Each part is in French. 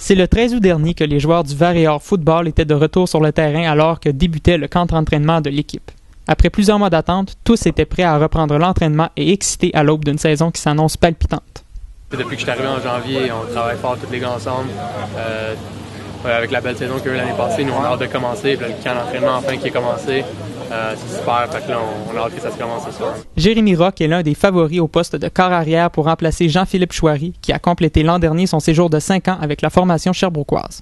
C'est le 13 août dernier que les joueurs du Vert et Or Football étaient de retour sur le terrain alors que débutait le camp d'entraînement de l'équipe. Après plusieurs mois d'attente, tous étaient prêts à reprendre l'entraînement et excités à l'aube d'une saison qui s'annonce palpitante. Depuis que je suis arrivé en janvier, on travaille fort tous les gars ensemble. Avec la belle saison qu'il y a eu l'année passée, nous on a hâte de commencer. Puis le camp d'entraînement enfin qui est commencé, c'est super. Fait que là, on a hâte que ça se commence ce soir. Jérémy Rock est l'un des favoris au poste de quart arrière pour remplacer Jean-Philippe Chouary, qui a complété l'an dernier son séjour de 5 ans avec la formation sherbrookoise.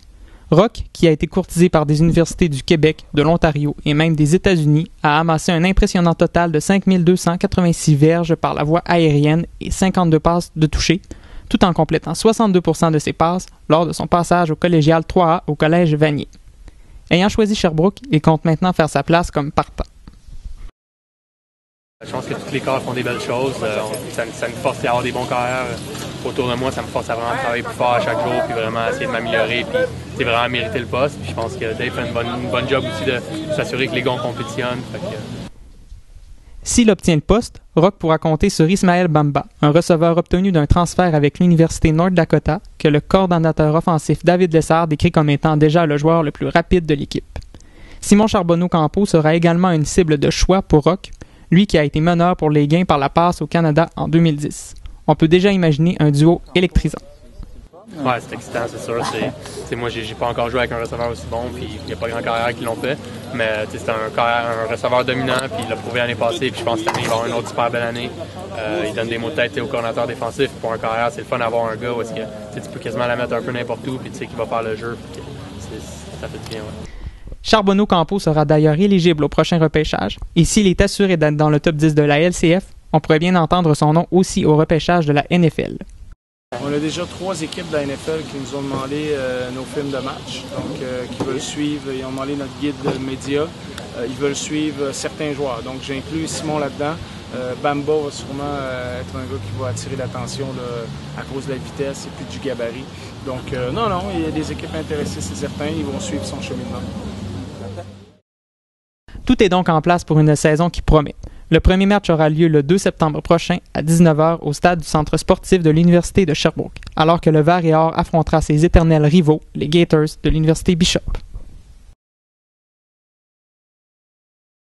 Rock, qui a été courtisé par des universités du Québec, de l'Ontario et même des États-Unis, a amassé un impressionnant total de 5 286 verges par la voie aérienne et 52 passes de toucher, tout en complétant 62% de ses passes lors de son passage au collégial 3A au Collège Vanier. Ayant choisi Sherbrooke, il compte maintenant faire sa place comme partant. Je pense que tous les corps font des belles choses. Ça me force à avoir des bons carrières autour de moi. Ça me force à vraiment travailler plus fort à chaque jour puis vraiment essayer de m'améliorer puis vraiment mériter le poste. Puis je pense que Dave fait une bonne job aussi de s'assurer que les gars compétitionnent. S'il obtient le poste, Rock pourra compter sur Ismaël Bamba, un receveur obtenu d'un transfert avec l'Université North Dakota, que le coordonnateur offensif David Lessard décrit comme étant déjà le joueur le plus rapide de l'équipe. Simon Charbonneau-Campeau sera également une cible de choix pour Rock, lui qui a été meneur pour les gains par la passe au Canada en 2010. On peut déjà imaginer un duo électrisant. Ouais, c'est excitant, c'est sûr. Moi, j'ai pas encore joué avec un receveur aussi bon, puis il n'y a pas grand carrière qui l'ont fait. Mais c'est un receveur dominant, puis il l'a prouvé l'année passée, puis je pense que cette année, il va avoir une autre super belle année. Il donne des mots de tête au coordinateur défensif. Pour un carrière, c'est le fun d'avoir un gars où est-ce que tu peux quasiment la mettre un peu n'importe où, puis tu sais qu'il va faire le jeu. Puis ça fait du bien, ouais. Charbonneau-Campeau sera d'ailleurs éligible au prochain repêchage, et s'il est assuré d'être dans le top 10 de la LCF, on pourrait bien entendre son nom aussi au repêchage de la NFL. On a déjà 3 équipes de la NFL qui nous ont demandé nos films de match, donc qui veulent suivre, ils ont demandé notre guide média, ils veulent suivre certains joueurs. Donc j'inclus Simon là-dedans. Bamba va sûrement être un gars qui va attirer l'attention à cause de la vitesse et puis du gabarit. Donc non, il y a des équipes intéressées, c'est certain, ils vont suivre son cheminement. Tout est donc en place pour une saison qui promet. Le premier match aura lieu le 2 septembre prochain à 19h au stade du centre sportif de l'Université de Sherbrooke, alors que le Vert et Or affrontera ses éternels rivaux, les Gators de l'Université Bishop.